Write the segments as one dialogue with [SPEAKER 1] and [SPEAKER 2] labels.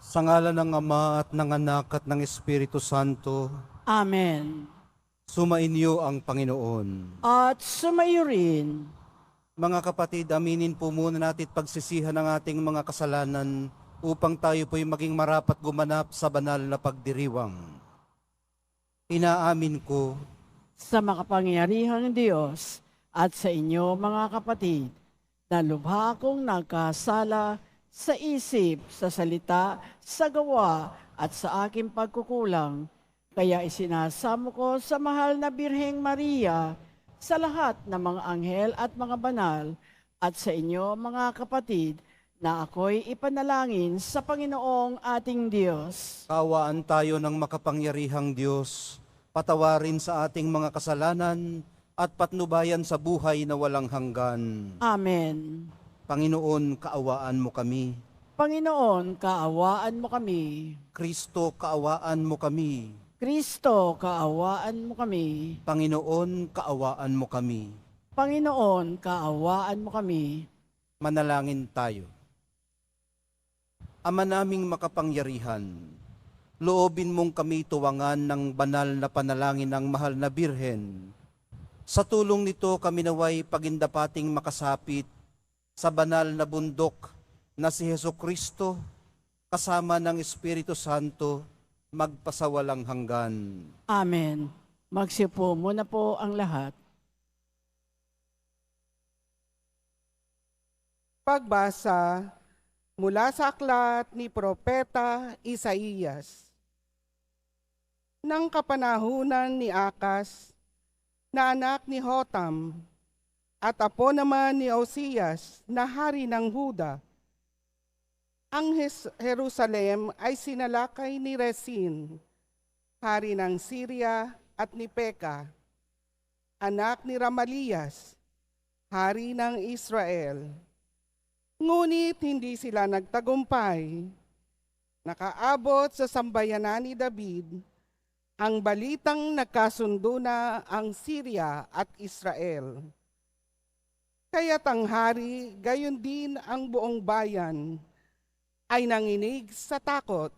[SPEAKER 1] Sa ngalan ng Ama at ng Anak at ng Espiritu Santo,
[SPEAKER 2] Amen.
[SPEAKER 1] sumainyo ang Panginoon.
[SPEAKER 2] At sumayo rin.
[SPEAKER 1] Mga kapatid, aminin po muna natin pagsisihan ng ating mga kasalanan upang tayo po'y maging marapat gumanap sa banal na pagdiriwang. Inaamin ko
[SPEAKER 2] Sa makapangyarihang Diyos at sa inyo mga kapatid, na lubha akong nagkasala sa isip, sa salita, sa gawa at sa aking pagkukulang. Kaya isinasamo ko sa mahal na Birheng Maria, sa lahat ng mga anghel at mga banal, at sa inyo mga kapatid, na ako'y ipanalangin sa Panginoong ating Diyos.
[SPEAKER 1] kaawaan tayo ng makapangyarihang Diyos, patawarin sa ating mga kasalanan at patnubayan sa buhay na walang hanggan.
[SPEAKER 2] Amen.
[SPEAKER 1] Panginoon, kaawaan mo kami.
[SPEAKER 2] Panginoon, kaawaan mo kami.
[SPEAKER 1] Kristo, kaawaan mo kami.
[SPEAKER 2] Kristo, kaawaan mo kami.
[SPEAKER 1] Panginoon, kaawaan mo kami.
[SPEAKER 2] Panginoon, kaawaan mo kami.
[SPEAKER 1] Manalangin tayo. Ama naming makapangyarihan, loobin mong kami tuwangan ng banal na panalangin ng mahal na Birhen. Sa tulong nito kami naway pagindapating makasapit sa banal na bundok na si Hesukristo kasama ng Espiritu Santo magpasawalang hanggan.
[SPEAKER 2] Amen. Magsipo muna po ang lahat.
[SPEAKER 3] Pagbasa mula sa aklat ni Propeta Isaías. Nang kapanahunan ni Akas, na anak ni Hotam, at apo naman ni Osias, na hari ng Huda, ang Jerusalem ay sinalakay ni Rezin, hari ng Syria, at ni Peka, anak ni Ramalias, hari ng Israel. Ngunit hindi sila nagtagumpay. Nakaabot sa sambayanan ni David ang balitang nagkasundo na ang Syria at Israel. Kaya't ang hari, gayon din ang buong bayan, ay nanginig sa takot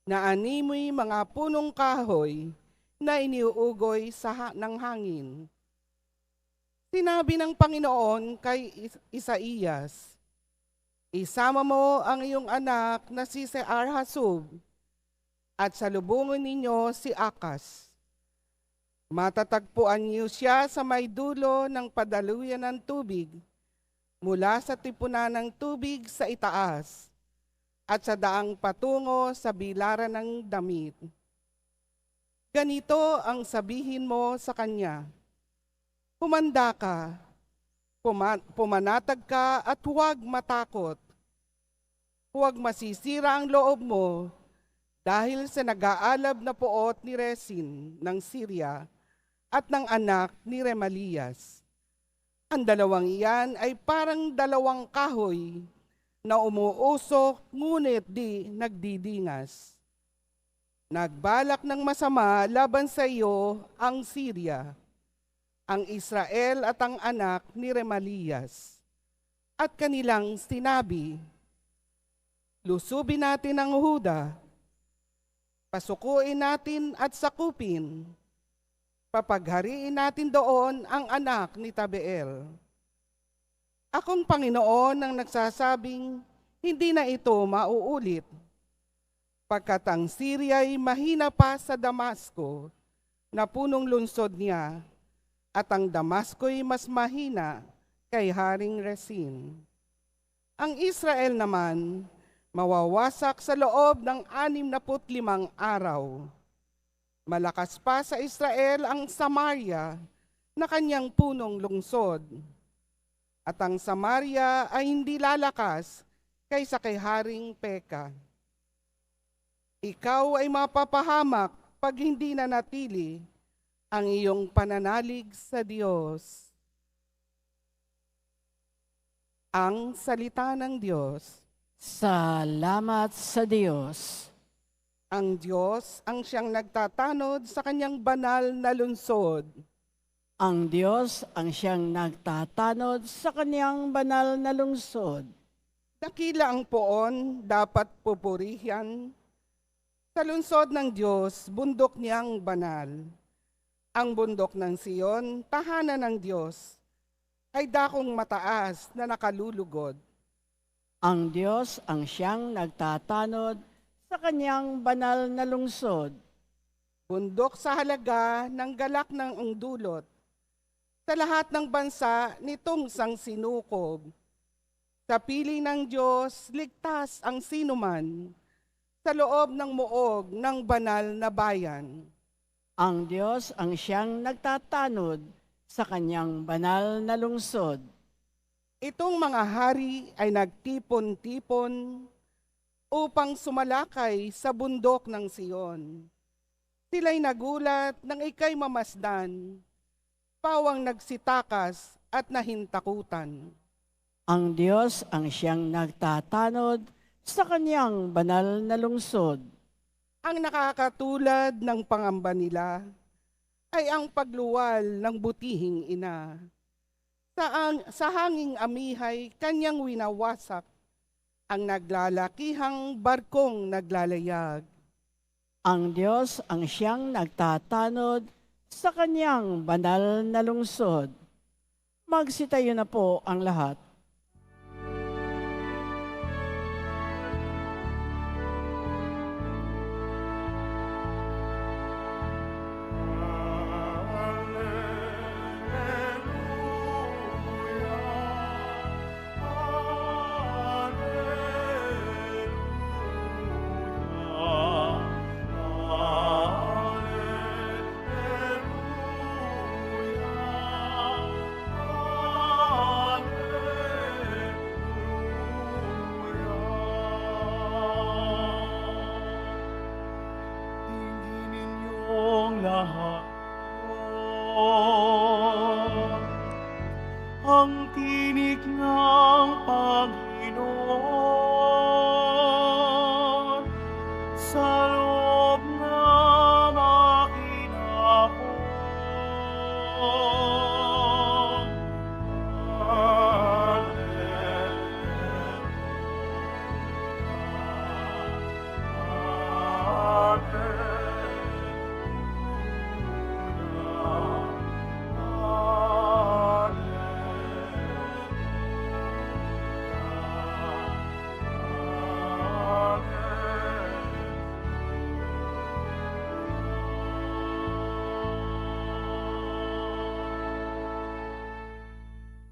[SPEAKER 3] na animoy mga punong kahoy na iniuugoy ng hangin. Sinabi ng Panginoon kay Isaías, "Isama mo ang iyong anak na si Sear-Hasub at salubungin ninyo si Akas. Matatagpuan niyo siya sa may dulo ng padaluyan ng tubig, mula sa tipunan ng tubig sa itaas, at sa daang patungo sa bilaran ng damit. Ganito ang sabihin mo sa kanya, humanda ka, pumanatag ka at huwag matakot. Huwag masisira ang loob mo dahil sa nag-aalab na puot ni Rezin ng Syria at ng anak ni Remalias. Ang dalawang iyan ay parang dalawang kahoy na umuusok ngunit di nagdidingas. Nagbalak ng masama laban sa iyo ang Syria, ang Israel at ang anak ni Remalias. At kanilang sinabi, lusubin natin ang Huda, pasukuin natin at sakupin, papaghariin natin doon ang anak ni Tabeel. Akong Panginoon ang nagsasabing, hindi na ito mauulit. Pagkat ang Syria ay mahina pa sa Damasco, na punong lungsod niya, at ang Damasco ay mas mahina kay Haring Rezin. Ang Israel naman, mawawasak sa loob ng 65 araw. Malakas pa sa Israel ang Samaria na kanyang punong lungsod. At ang Samaria ay hindi lalakas kaysa kay Haring Peka. Ikaw ay mapapahamak pag hindi na natili ang iyong pananalig sa Diyos. Ang salita ng Diyos.
[SPEAKER 2] Salamat sa Diyos.
[SPEAKER 3] Ang Diyos ang siyang nagtatanod sa kanyang banal na lungsod.
[SPEAKER 2] Ang Diyos ang siyang nagtatanod sa kaniyang banal na lungsod.
[SPEAKER 3] Dakila ang poon, dapat pupurihan. Sa lungsod ng Diyos, bundok niyang banal. Ang bundok ng Siyon, tahanan ng Diyos, ay dakong mataas na nakalulugod.
[SPEAKER 2] Ang Diyos ang siyang nagtatanod sa kaniyang banal na lungsod.
[SPEAKER 3] Bundok sa halaga ng galak ng ungdulot. Sa lahat ng bansa nitong sangsinukob. Sa pili ng Diyos, ligtas ang sinuman sa loob ng muog ng banal na bayan.
[SPEAKER 2] Ang Diyos ang siyang nagtatanod sa kaniyang banal na lungsod.
[SPEAKER 3] Itong mga hari ay nagtipon-tipon upang sumalakay sa bundok ng Siyon. Sila'y nagulat nang ika'y mamasdan, pawang nagsitakas at nahintakutan.
[SPEAKER 2] Ang Diyos ang siyang nagtatanod sa kaniyang banal na lungsod.
[SPEAKER 3] Ang nakakatulad ng pangamba nila ay ang pagluwal ng butihing ina. Sa hanging amihay, kanyang winawasak ang naglalakihang barkong naglalayag.
[SPEAKER 2] Ang Diyos ang siyang nagtatanod sa kaniyang banal na lungsod. Magsitayo na po ang lahat.
[SPEAKER 4] Ang tinig ng Panginoon sa loob na makina ko.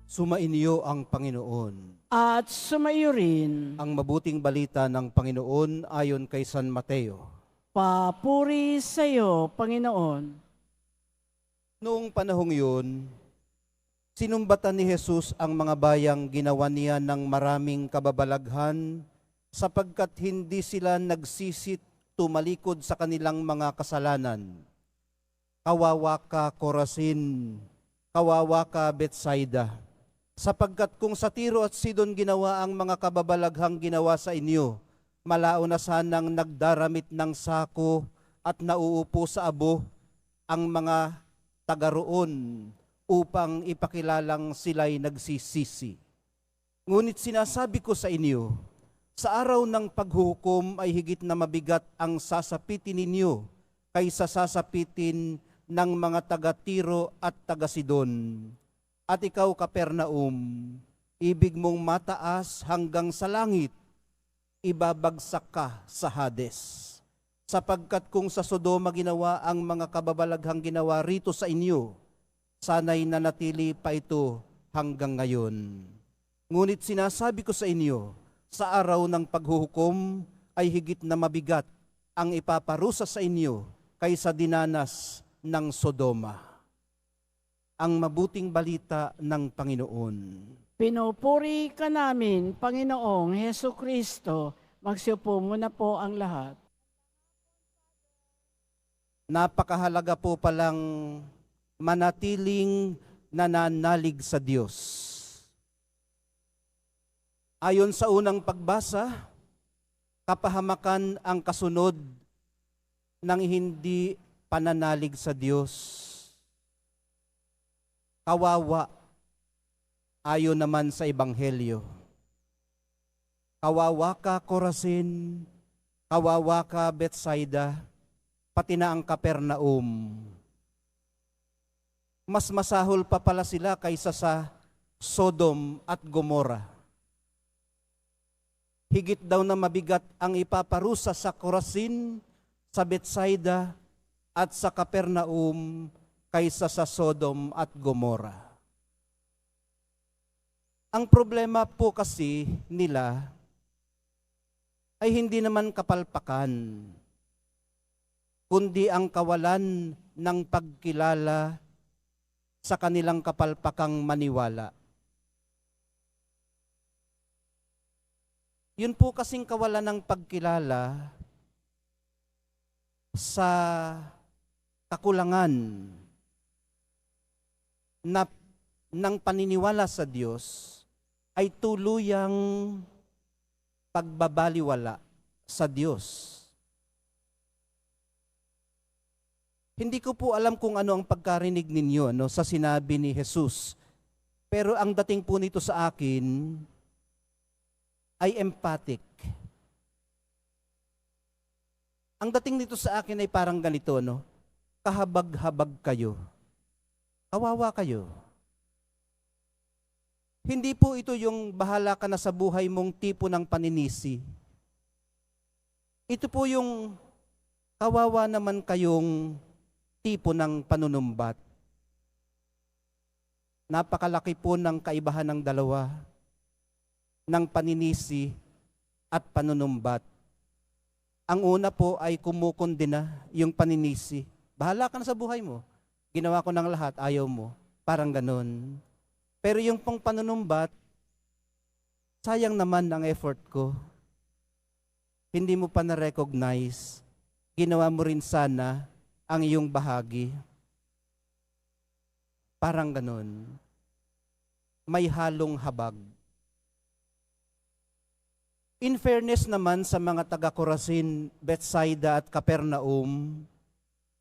[SPEAKER 1] Sumainyo ang Panginoon.
[SPEAKER 2] At sumayo rin,
[SPEAKER 1] Ang mabuting balita ng Panginoon ayon kay San Mateo.
[SPEAKER 2] papuri sa iyo, Panginoon.
[SPEAKER 1] Noong panahong yun, sinumbatan ni Jesus ang mga bayang ginawa niya ng maraming kababalaghan sapagkat hindi sila nagsisit tumalikod sa kanilang mga kasalanan. Kawawa ka, Corazin, kawawa ka, Bethsaida, sapagkat kung sa Tiro at Sidon ginawa ang mga kababalaghang ginawa sa inyo, malao na sanang nagdaramit ng sako at nauupo sa abo ang mga taga-roon upang ipakilalang sila'y nagsisisi. Ngunit sinasabi ko sa inyo, sa araw ng paghuhukom ay higit na mabigat ang sasapitin ninyo kaysa sasapitin ng mga taga-Tiro at taga-Sidon. At ikaw, Kapernaum, ibig mong mataas hanggang sa langit, ibabagsak ka sa Hades. Sapagkat kung sa Sodoma ginawa ang mga kababalaghang ginawa rito sa inyo, sana'y nanatili pa ito hanggang ngayon. Ngunit sinasabi ko sa inyo, sa araw ng paghuhukom ay higit na mabigat ang ipaparusa sa inyo kaysa dinanas ng Sodoma. Ang mabuting balita ng Panginoon.
[SPEAKER 2] Pinupuri ka namin, Panginoong Heso Kristo. Magsiupo muna po ang lahat.
[SPEAKER 1] Napakahalaga po palang manatiling nananalig sa Diyos. Ayon sa unang pagbasa, kapahamakan ang kasunod ng hindi pananalig sa Diyos. Kawawa, ayon naman sa Ebanghelyo. Kawawa ka, Corazin, kawawa ka, Bethsaida, pati na ang Capernaum. Mas masahol pa pala sila kaysa sa Sodom at Gomora. Higit daw na mabigat ang ipaparusa sa Corazin, sa Bethsaida, at sa Capernaum kaysa sa Sodom at Gomora. Ang problema po kasi nila ay hindi naman kapalpakan, kundi ang kawalan ng pagkilala sa kanilang kapalpakang maniwala. Yun po kasing kawalan ng pagkilala sa kakulangan ng paniniwala sa Diyos ay tuluyang pagbabaliwala sa Diyos. Hindi ko po alam kung ano ang pagkarinig ninyo sa sinabi ni Jesus. Pero ang dating po nito sa akin ay empathic. Ang dating nito sa akin ay parang ganito, kahabag-habag kayo. Kawawa kayo. Hindi po ito yung bahala ka na sa buhay mong tipo ng paninisi. Ito po yung kawawa naman kayong tipo ng panunumbat. Napakalaki po ng kaibahan ng dalawa, ng paninisi at panunumbat. Ang una po ay kumukondena, yung paninisi. Bahala ka na sa buhay mo. Ginawa ko ng lahat, ayaw mo. Parang ganon. Pero yung pong panunumbat, sayang naman ang effort ko. Hindi mo pa na-recognize. Ginawa mo rin sana ang iyong bahagi. Parang ganon. May halong habag. In fairness naman sa mga taga-Corazin, Bethsaida at Capernaum,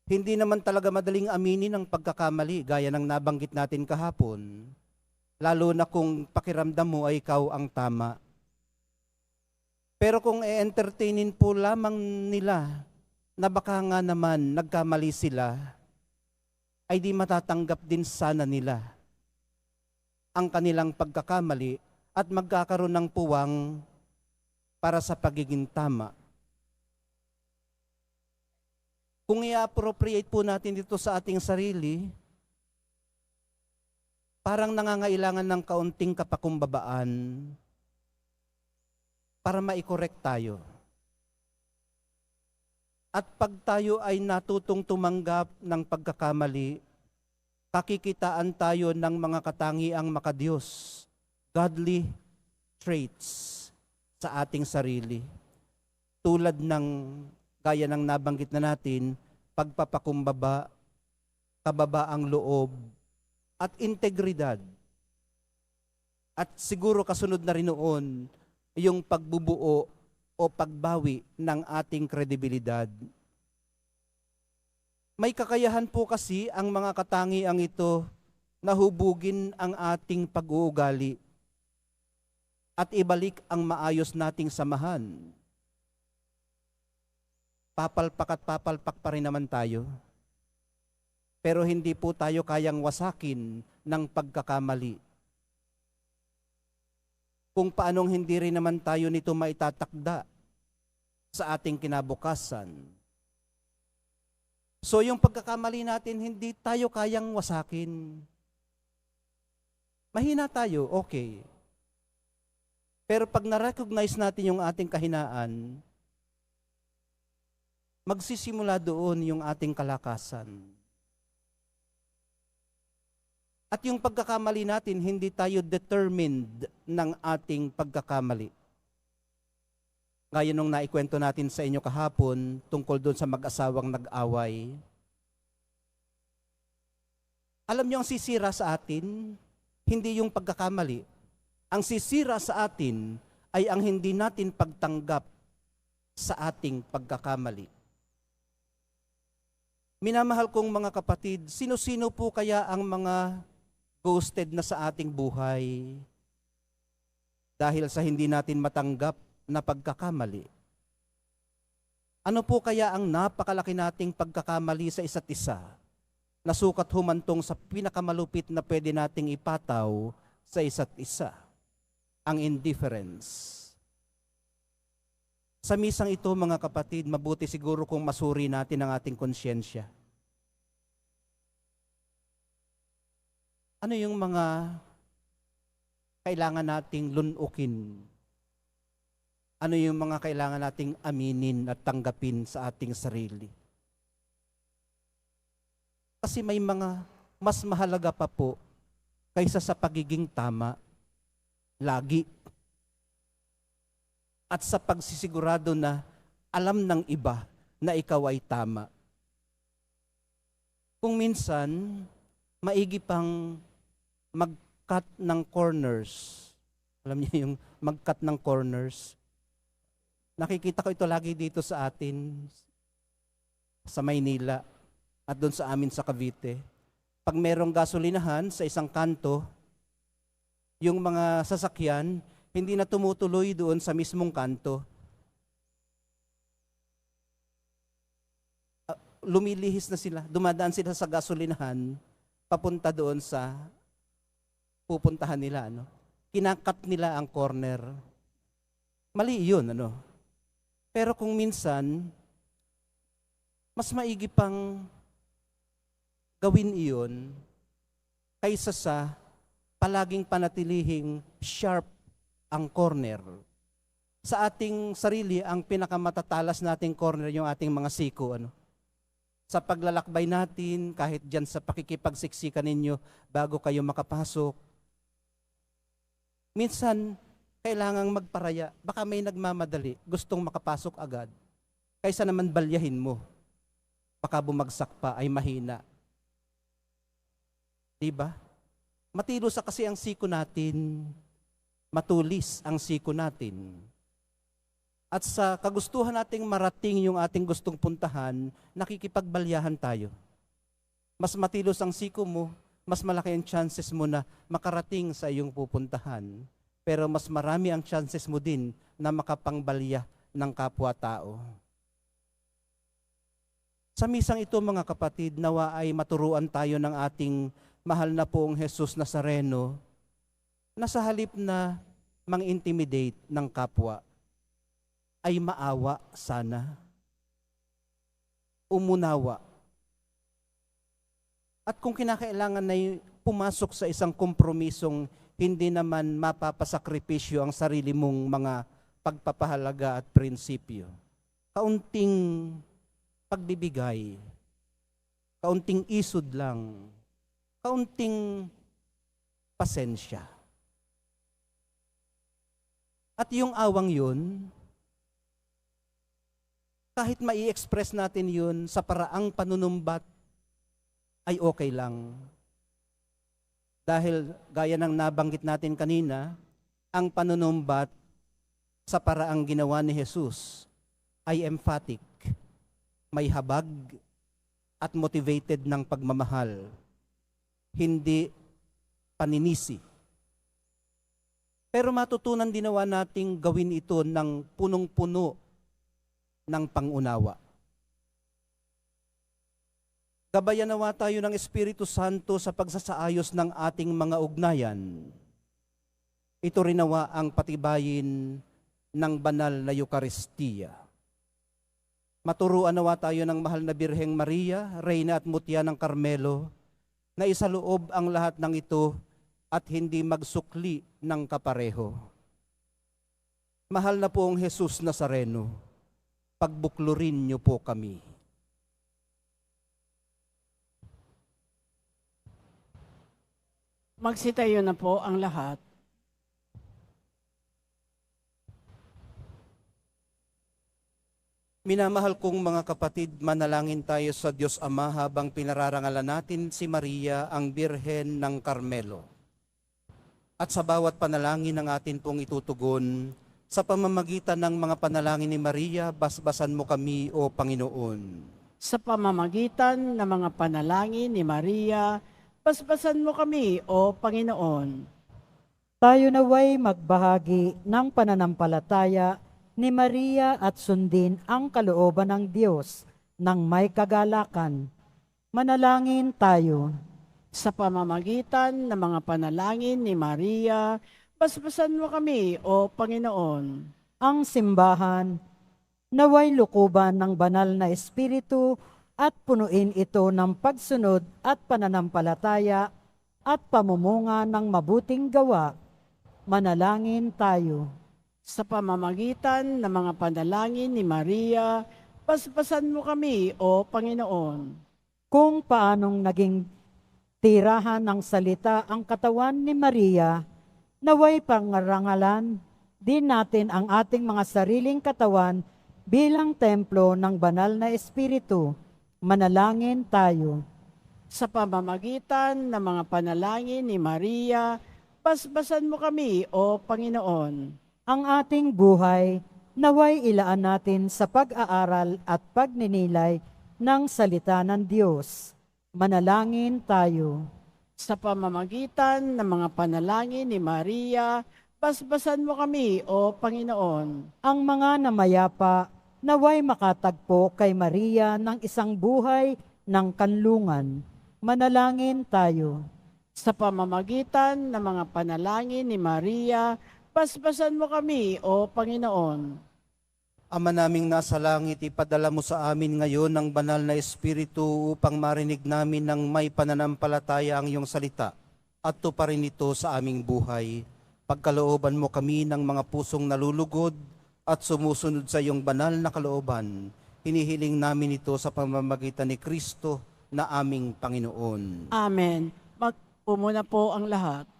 [SPEAKER 1] hindi naman talaga madaling aminin ang pagkakamali gaya ng nabanggit natin kahapon. Lalo na kung pakiramdam mo ay ikaw ang tama. Pero kung e-entertainin po lamang nila na baka nga naman nagkamali sila, ay di matatanggap din sana nila ang kanilang pagkakamali at magkakaroon ng puwang para sa pagiging tama. Kung i-appropriate po natin dito sa ating sarili, parang nangangailangan ng kaunting kapakumbabaan para ma-correct tayo. At pag tayo ay natutong tumanggap ng pagkakamali, kakikitaan tayo ng mga katangiang makadiyos, godly traits sa ating sarili. Tulad ng gaya ng nabanggit na natin, pagpapakumbaba, kababaang loob, at integridad. At siguro kasunod na rin noon, yung pagbubuo o pagbawi ng ating kredibilidad. May kakayahan po kasi ang mga katangiang ito na hubugin ang ating pag-uugali at ibalik ang maayos nating samahan. Papalpak at papalpak pa rin naman tayo. Pero hindi po tayo kayang wasakin ng pagkakamali. Kung paanong hindi rin naman tayo nito maitatakda sa ating kinabukasan. So yung pagkakamali natin, hindi tayo kayang wasakin. Mahina tayo, okay. Pero pag na-recognize natin yung ating kahinaan, magsisimula doon yung ating kalakasan. At yung pagkakamali natin, hindi tayo determined ng ating pagkakamali. Gaya nung naikwento natin sa inyo kahapon tungkol doon sa mag-asawang nag-away. Alam niyo ang sisira sa atin, hindi yung pagkakamali. Ang sisira sa atin ay ang hindi natin pagtanggap sa ating pagkakamali. Minamahal kong mga kapatid, sino-sino po kaya ang mga ghosted na sa ating buhay dahil sa hindi natin matanggap na pagkakamali? Ano po kaya ang napakalaki nating pagkakamali sa isa't isa na sukat humantong sa pinakamalupit na pwede nating ipataw sa isa't isa? Ang indifference. Sa misang ito, mga kapatid, mabuti siguro kung masuri natin ang ating konsyensya. Ano yung mga kailangan nating lunukin? Ano yung mga kailangan nating aminin at tanggapin sa ating sarili? Kasi may mga mas mahalaga pa po kaysa sa pagiging tama, lagi. At sa pagsisigurado na alam ng iba na ikaw ay tama. Kung minsan, maigi pang mag-cut ng corners. Alam niyo yung mag-cut ng corners? Nakikita ko ito lagi dito sa atin, sa Maynila, at doon sa amin sa Cavite. Pag merong gasolinahan sa isang kanto, yung mga sasakyan, hindi na tumutuloy doon sa mismong kanto. Lumilihis na sila, dumadaan sila sa gasolinahan, papunta doon sa pupuntahan nila. Kinakat nila ang corner. Mali yun, Pero kung minsan, mas maigi pang gawin iyon kaysa sa palaging panatilihing sharp ang corner. Sa ating sarili, ang pinakamatatalas nating corner yung ating mga siko. Sa paglalakbay natin, kahit dyan sa pakikipagsiksikan ninyo bago kayo makapasok, minsan, kailangang magparaya. Baka may nagmamadali, gustong makapasok agad. Kaysa naman balyahin mo. Baka bumagsak pa, ay mahina. Diba? Matilos kasi ang siko natin. Matulis ang siko natin. At sa kagustuhan nating marating yung ating gustong puntahan, nakikipagbalyahan tayo. Mas matilos ang siko mo, mas malaki ang chances mo na makarating sa iyong pupuntahan. Pero mas marami ang chances mo din na makapangbalya ng kapwa-tao. Sa misang ito, mga kapatid, nawa ay maturuan tayo ng ating mahal na poong Jesus Nazareno na sa halip na mang-intimidate ng kapwa, ay maawa sana, umunawa. At kung kinakailangan na pumasok sa isang kompromisong hindi naman mapapasakripisyo ang sarili mong mga pagpapahalaga at prinsipyo. Kaunting pagbibigay, kaunting isod lang, kaunting pasensya. At yung awang yun, kahit mai-express natin yun sa paraang panunumbat, ay okay lang. Dahil gaya ng nabanggit natin kanina, ang panunumbat sa paraang ginawa ni Jesus ay emphatic, may habag at motivated ng pagmamahal, hindi paninisi. Pero matutunan dinawa nating gawin ito ng punong-puno ng pangunawa. Gabayan nawa tayo ng Espiritu Santo sa pagsasaayos ng ating mga ugnayan. Ito rin nawa ang patibayin ng banal na Eucharistia. Maturuan nawa tayo ng mahal na Birheng Maria, Reyna at Mutya ng Carmelo, na isaloob ang lahat ng ito at hindi magsukli ng kapareho. Mahal na poong Jesus Nazareno, pagbuklurin niyo po kami.
[SPEAKER 2] Magsitayo na po ang lahat.
[SPEAKER 1] Minamahal kong mga kapatid, manalangin tayo sa Diyos Ama habang pinararangalan natin si Maria, ang Birhen ng Carmelo. At sa bawat panalangin ng atin pong itutugon, sa pamamagitan ng mga panalangin ni Maria, basbasan mo kami, O Panginoon.
[SPEAKER 2] Sa pamamagitan ng mga panalangin ni Maria, basbasan mo kami, O Panginoon.
[SPEAKER 5] Tayo naway magbahagi ng pananampalataya ni Maria at sundin ang kalooban ng Diyos ng may kagalakan. Manalangin tayo.
[SPEAKER 2] Sa pamamagitan ng mga panalangin ni Maria, basbasan mo kami, O Panginoon.
[SPEAKER 5] Ang simbahan naway lukuban ng banal na espiritu at punuin ito ng pagsunod at pananampalataya at pamumunga ng mabuting gawa. Manalangin tayo.
[SPEAKER 2] Sa pamamagitan ng mga panalangin ni Maria, basbasan mo kami, O Panginoon.
[SPEAKER 5] Kung paanong naging tirahan ng salita ang katawan ni Maria, naway pangarangalan din natin ang ating mga sariling katawan bilang templo ng banal na espiritu. Manalangin tayo.
[SPEAKER 2] Sa pamamagitan ng mga panalangin ni Maria, basbasan mo kami, O Panginoon.
[SPEAKER 5] Ang ating buhay naway ilaan natin sa pag-aaral at pagninilay ng salita ng Diyos. Manalangin tayo.
[SPEAKER 2] Sa pamamagitan ng mga panalangin ni Maria, basbasan mo kami, O Panginoon.
[SPEAKER 5] Ang mga namayapa naway makatagpo kay Maria ng isang buhay ng kanlungan. Manalangin tayo.
[SPEAKER 2] Sa pamamagitan ng mga panalangin ni Maria, basbasan mo kami, O Panginoon.
[SPEAKER 1] Ama naming nasa langit, ipadala mo sa amin ngayon ng banal na Espiritu upang marinig namin ng may pananampalataya ang iyong salita at tuparin ito sa aming buhay. Pagkalooban mo kami ng mga pusong nalulugod at sumusunod sa iyong banal na kalooban. Hinihiling namin ito sa pamamagitan ni Kristo na aming Panginoon.
[SPEAKER 2] Amen. Magpo muna po ang lahat.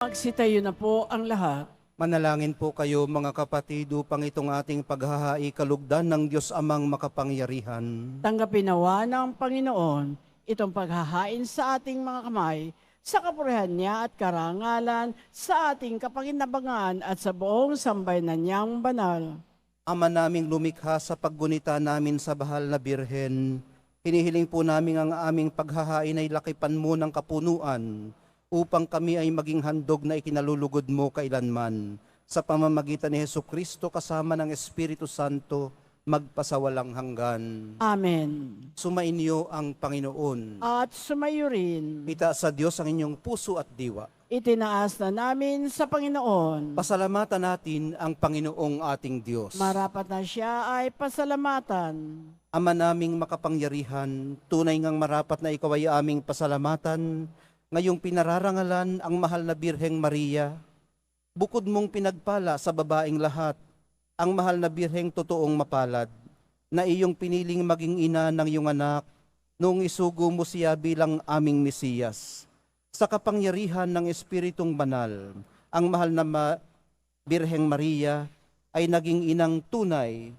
[SPEAKER 2] Magsitayo na po ang lahat.
[SPEAKER 1] Manalangin po kayo mga kapatid upang itong ating paghahai kalugdan ng Diyos Amang makapangyarihan.
[SPEAKER 2] Tanggapin nawa ng Panginoon itong paghahain sa ating mga kamay, sa kapurihan niya at karangalan, sa ating kapakinabangan at sa buong sambayanan niyang banal.
[SPEAKER 1] Ama naming lumikha, sa paggunita namin sa bahal na Birhen, hinihiling po namin ang aming paghahain ay lakipan mo ng kapunuan, upang kami ay maging handog na ikinalulugod mo kailanman. Sa pamamagitan ni Hesukristo kasama ng Espiritu Santo, magpasawalang hanggan.
[SPEAKER 2] Amen.
[SPEAKER 1] Sumainyo ang Panginoon.
[SPEAKER 2] At sumayo rin,
[SPEAKER 1] Itaas sa Diyos ang inyong puso at diwa.
[SPEAKER 2] itinaas na namin sa Panginoon.
[SPEAKER 1] Pasalamatan natin ang Panginoong ating Diyos.
[SPEAKER 2] Marapat na siya ay pasalamatan.
[SPEAKER 1] Ama naming makapangyarihan, tunay ngang marapat na ikaw ay aming pasalamatan, ngayong pinararangalan ang mahal na Birheng Maria. Bukod mong pinagpala sa babaeng lahat, ang mahal na Birheng totoong mapalad, na iyong piniling maging ina ng iyong anak, noong isugo mo siya bilang aming Mesiyas. Sa kapangyarihan ng Espiritong Banal, ang mahal na Birheng Maria ay naging inang tunay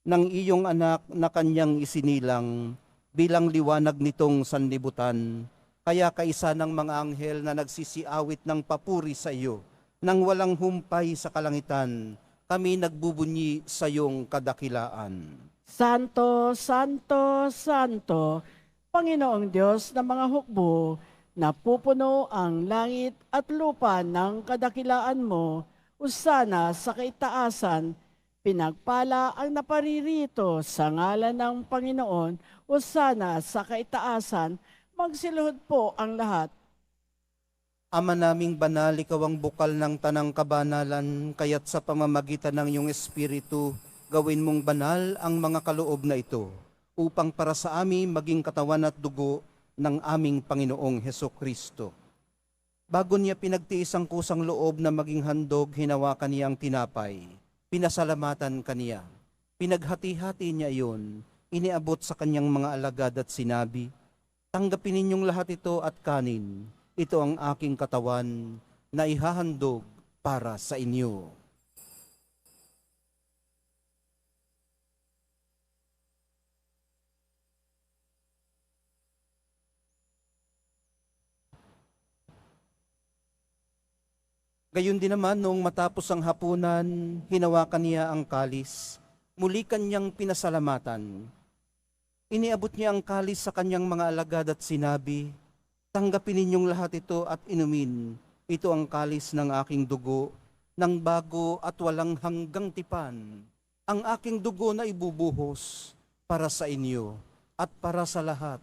[SPEAKER 1] ng iyong anak na kanyang isinilang bilang liwanag nitong sanlibutan. Kaya kaisa ng mga anghel na nagsisiawit ng papuri sa iyo, nang walang humpay sa kalangitan, kami nagbubunyi sa iyong kadakilaan.
[SPEAKER 2] Santo, Santo, Santo, Panginoong Diyos ng mga hukbo, napupuno ang langit at lupa ng kadakilaan mo, usana sa kaitaasan, pinagpala ang naparirito sa ngalan ng Panginoon, usana sa kaitaasan, magsiluhod po ang lahat.
[SPEAKER 1] Ama naming banal, ikaw ang bukal ng tanang kabanalan, kaya't sa pamamagitan ng iyong Espiritu, gawin mong banal ang mga kaloob na ito, upang para sa amin maging katawan at dugo ng aming Panginoong Hesukristo. Bago niya pinagtiis ang kusang loob na maging handog, hinawakan niya ang tinapay. Pinasalamatan kaniya. Pinaghati-hati niya iyon, iniabot sa kanyang mga alagad at sinabi, "Tanggapin ninyong lahat ito at kanin. Ito ang aking katawan na ihahandog para sa inyo." Gayon din naman, noong matapos ang hapunan, hinawakan niya ang kalis. Muli kanyang pinasalamatan. Iniabot niya ang kalis sa kanyang mga alagad at sinabi, "Tanggapin ninyong lahat ito at inumin. Ito ang kalis ng aking dugo, ng bago at walang hanggang tipan. Ang aking dugo na ibubuhos para sa inyo at para sa lahat.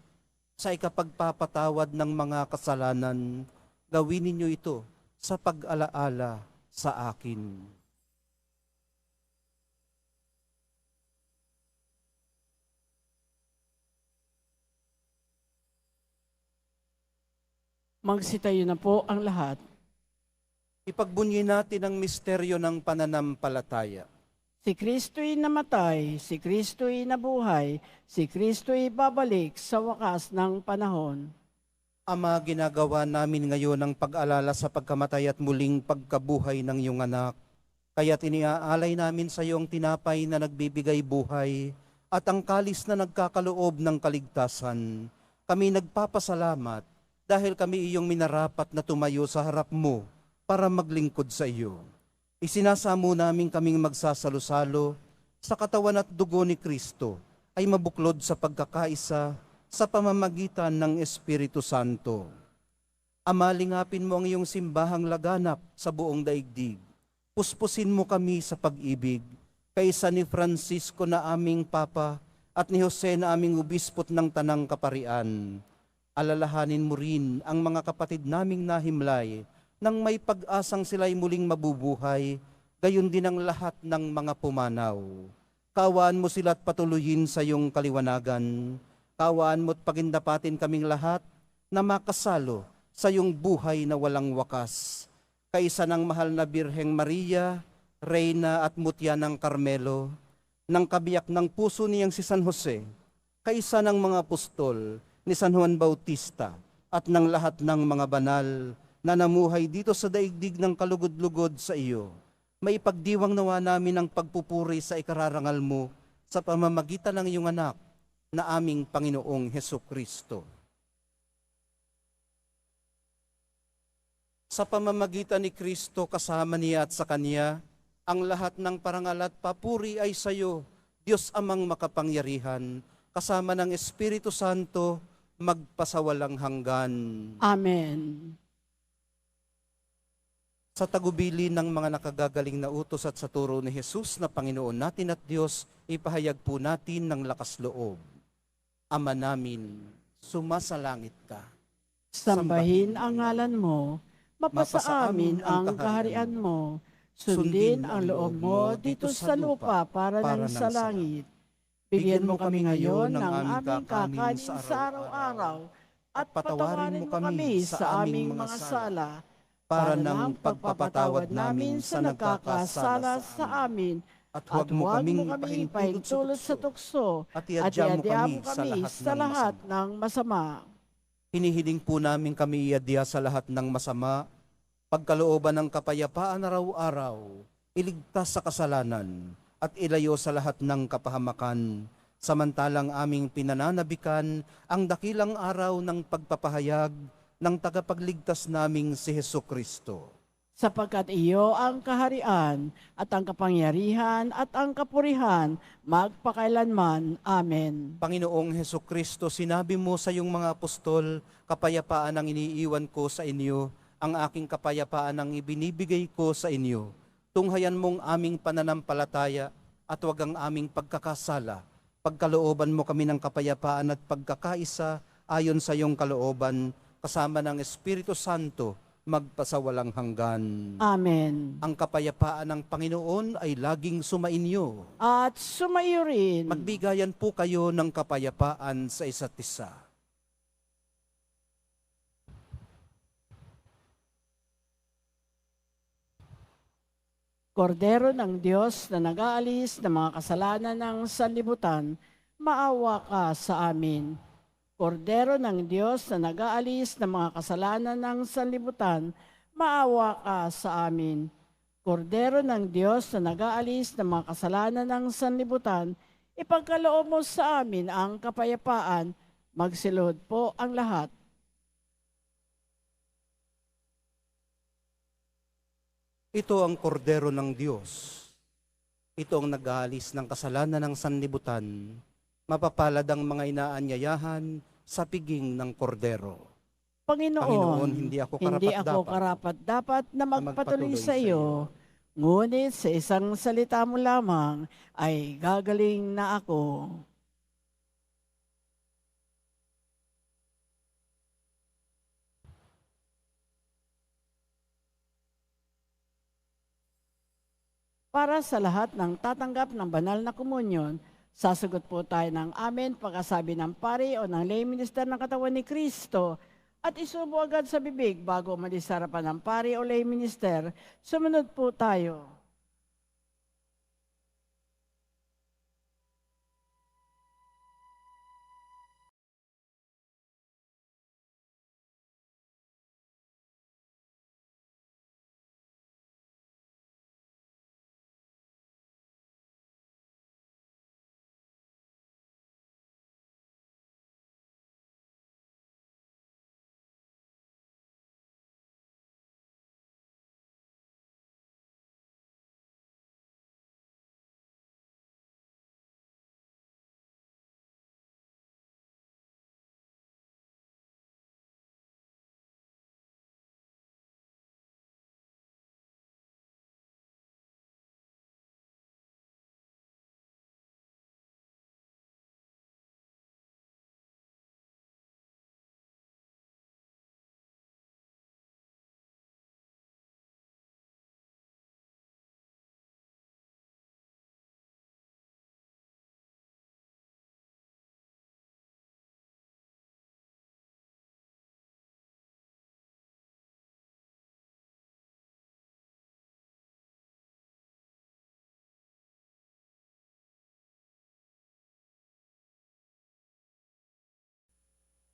[SPEAKER 1] Sa ikapagpapatawad ng mga kasalanan, gawin ninyo ito sa pag-alaala sa akin."
[SPEAKER 2] Magsitayo na po ang lahat.
[SPEAKER 1] Ipagbunyi natin ang misteryo ng pananampalataya.
[SPEAKER 2] Si Kristo'y namatay, si Kristo'y nabuhay, si Kristo'y babalik sa wakas ng panahon.
[SPEAKER 1] Ama, ginagawa namin ngayon ang pag-alala sa pagkamatay at muling pagkabuhay ng iyong anak. Kaya tiniaalay namin sa iyo ang tinapay na nagbibigay buhay at ang kalis na nagkakaloob ng kaligtasan. Kami nagpapasalamat dahil kami iyong minarapat na tumayo sa harap mo para maglingkod sa iyo. Isinasamo namin kaming magsasalo-salo sa katawan at dugo ni Kristo ay mabuklod sa pagkakaisa sa pamamagitan ng Espiritu Santo. Ama, lingapin mo ang iyong simbahang laganap sa buong daigdig. Puspusin mo kami sa pag-ibig, kaysa ni Francisco na aming Papa at ni Jose na aming Obispot ng Tanang Kaparian. Alalahanin mo rin ang mga kapatid naming nahimlay nang may pag-asang sila'y muling mabubuhay, gayon din ang lahat ng mga pumanaw. Kawaan mo sila at patuloyin sa iyong kaliwanagan. Kawaan mo't pagindapatin kaming lahat na makasalo sa iyong buhay na walang wakas. Kaisa ng mahal na Birheng Maria, Reyna at Mutya ng Carmelo, ng kabiyak ng puso niyang si San Jose, kaisa ng mga apostol ni San Juan Bautista at ng lahat ng mga banal na namuhay dito sa daigdig ng kalugod-lugod sa iyo. May pagdiwang nawa namin ang pagpupuri sa ikararangal mo sa pamamagitan ng iyong anak na aming Panginoong Hesukristo. Sa pamamagitan ni Kristo, kasama niya at sa Kanya, ang lahat ng parangal at papuri ay sa iyo, Diyos Amang makapangyarihan, kasama ng Espiritu Santo, magpasawalang hanggan.
[SPEAKER 2] Amen.
[SPEAKER 1] Sa tagubili ng mga nakagagaling na utos at sa turo ni Jesus na Panginoon natin at Diyos, ipahayag po natin ng lakas loob. Ama namin, sumasalangit ka.
[SPEAKER 2] Sambahin ang ngalan mo, mapasa amin ang kaharian mo, sundin ang loob mo dito sa lupa para ng sa langit. Bigyan mo kami ngayon ng aming kakanin sa araw-araw at patawarin mo kami sa aming mga sala
[SPEAKER 1] para ng pagpapatawad namin sa nagkakasala sa amin, at huwag mo kaming
[SPEAKER 2] pahintulot sa tukso
[SPEAKER 1] at
[SPEAKER 2] at
[SPEAKER 1] iadya mo
[SPEAKER 2] iadya
[SPEAKER 1] kami
[SPEAKER 2] mo sa lahat ng masama.
[SPEAKER 1] Hinihiling po namin kami iadya sa lahat ng masama, pagkalooban ng kapayapaan araw-araw, iligtas sa kasalanan, at ilayo sa lahat ng kapahamakan, samantalang aming pinananabikan ang dakilang araw ng pagpapahayag ng tagapagligtas naming si Hesukristo.
[SPEAKER 2] Sapagkat iyo ang kaharian at ang kapangyarihan at ang kapurihan magpakailanman. Amen.
[SPEAKER 1] Panginoong Hesukristo, sinabi mo sa iyong mga apostol, kapayapaan ang iniiwan ko sa inyo, ang aking kapayapaan ang ibinibigay ko sa inyo. Tunghayan mong aming pananampalataya at huwag ang aming pagkakasala. Pagkalooban mo kami ng kapayapaan at pagkakaisa ayon sa iyong kalooban, kasama ng Espiritu Santo, magpasawalang hanggan.
[SPEAKER 2] Amen.
[SPEAKER 1] Ang kapayapaan ng Panginoon ay laging sumainyo.
[SPEAKER 2] At sumaiyo rin.
[SPEAKER 1] Magbigayan po kayo ng kapayapaan sa isa't isa.
[SPEAKER 2] Kordero ng Diyos na nag-aalis ng mga kasalanan ng sanlibutan, maawa ka sa amin. Kordero ng Diyos na nag-aalis ng mga kasalanan ng sanlibutan, maawa ka sa amin. Kordero ng Diyos na nag-aalis ng mga kasalanan ng sanlibutan, ipagkaloob mo sa amin ang kapayapaan, magsilod po ang lahat.
[SPEAKER 1] Ito ang kordero ng Diyos. Ito ang nag-aalis ng kasalanan ng sanlibutan. Mapapalad ang mga inaanyayahan sa piging ng kordero.
[SPEAKER 2] Panginoon,
[SPEAKER 1] hindi ako
[SPEAKER 2] karapat-dapat na magpatuloy sa iyo, ngunit sa isang salita mo lamang ay gagaling na ako. Para sa lahat ng tatanggap ng banal na komunyon, sasagot po tayo ng amen pagkasabi ng pari o ng lay minister ng katawan ni Kristo at isubo agad sa bibig bago umalis sa harapan ng pari o lay minister. Sumunod po tayo.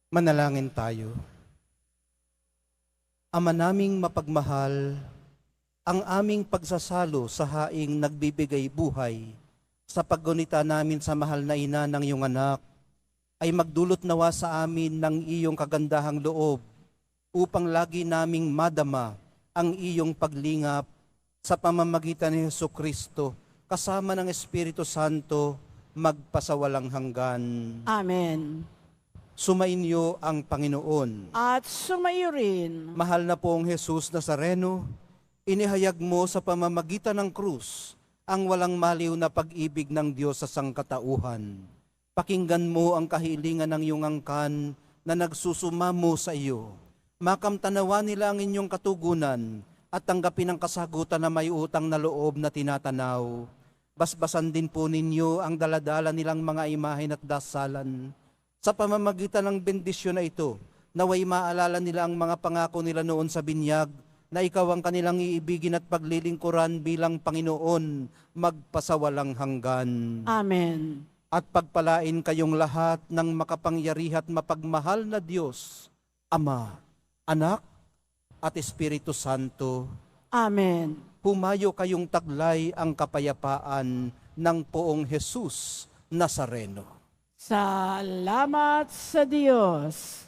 [SPEAKER 1] Manalangin tayo. Ama naming mapagmahal, ang aming pagsasalo sa haing nagbibigay buhay sa paggunita namin sa mahal na ina ng iyong anak ay magdulot nawa sa amin ng iyong kagandahang loob upang lagi naming madama ang iyong paglingap sa pamamagitan ni Hesukristo kasama ng Espiritu Santo magpasawalang hanggan.
[SPEAKER 2] Amen.
[SPEAKER 1] Sumainyo ang Panginoon.
[SPEAKER 2] At sumaiyo rin.
[SPEAKER 1] Mahal na pong Jesus Nazareno, Inihayag mo sa pamamagitan ng krus ang walang maliw na pag-ibig ng Diyos sa sangkatauhan. Pakinggan mo ang kahilingan ng iyong angkan na nagsusumamo sa iyo. Makamtanawa nila ang inyong katugunan at tanggapin ang kasagutan na may utang na loob na tinatanaw. Basbasan din po ninyo ang daladala nilang mga imahen at dasalan. Sa pamamagitan ng bendisyon na ito, naway maalala nila ang mga pangako nila noon sa binyag na ikaw ang kanilang iibigin at paglilingkuran bilang Panginoon magpasawalang hanggan.
[SPEAKER 2] Amen.
[SPEAKER 1] At pagpalain kayong lahat ng makapangyarihan at mapagmahal na Diyos, Ama, Anak, at Espiritu Santo.
[SPEAKER 2] Amen.
[SPEAKER 1] Humayo kayong taglay ang kapayapaan ng Poong Jesus Nazareno.
[SPEAKER 2] Salamat sa Diyos.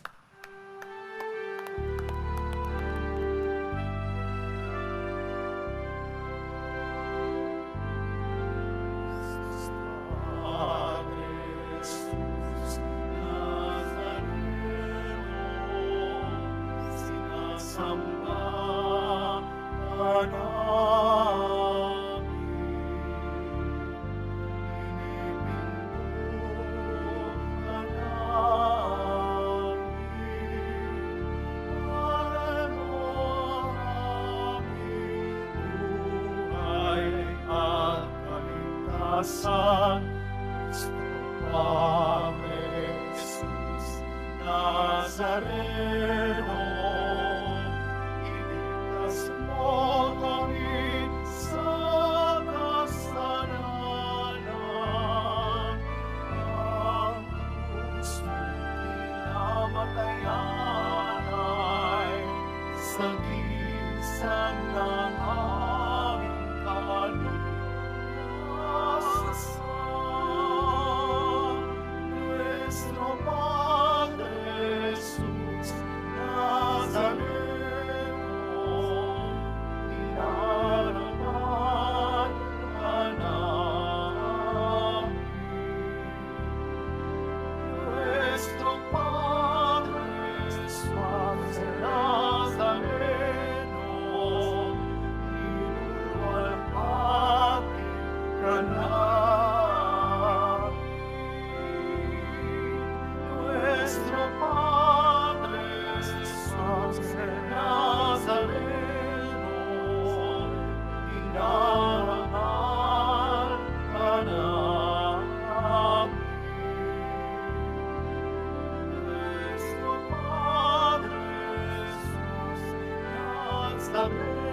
[SPEAKER 4] San Padre Jesus Nazareno, iligtas mo kami sa kasalanan. Ang krus mong kinamatayan ay sagisag ng aming kalunan. Nuestro Padre Jesús Nazareno, inarapan ka namin. Nuestro Padre Jesús Nazareno, inarapan ka namin. Nuestro Padre Jesús Nazareno, inarapan ka namin. Nuestro Padre Jesús Nazareno,